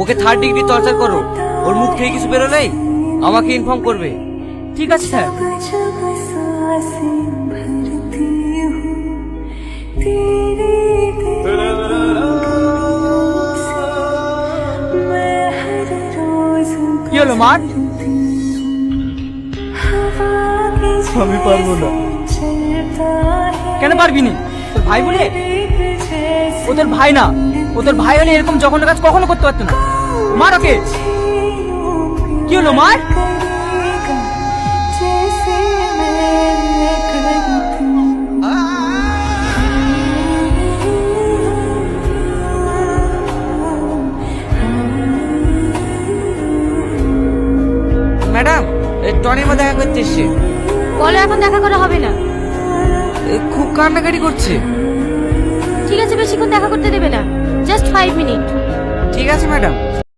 ওকে 3rd degree torture করো। ওর মুখ থেকে কিছু বেরোলেই আমাকে ইনফর্ম করবে। ঠিক আছে স্যার। কি হলো মার? আমি পারবো না। কেন পারবি নি? তোর ভাই বলে? ও তোর ভাই না। ও তোর ভাই হলে এরকম জঘন্য কাজ কখনো করতে পারতো না। মার ওকে। কি হলো মার? ম্যাডাম, টনিমা দেখা করতে এসছে। বলো এখন দেখা করা হবে না। খুব কান্নাকাটি করছে। ঠিক আছে, বেশিক্ষণ দেখা করতে দেবে না, জাস্ট 5 মিনিট। ঠিক আছে ম্যাডাম।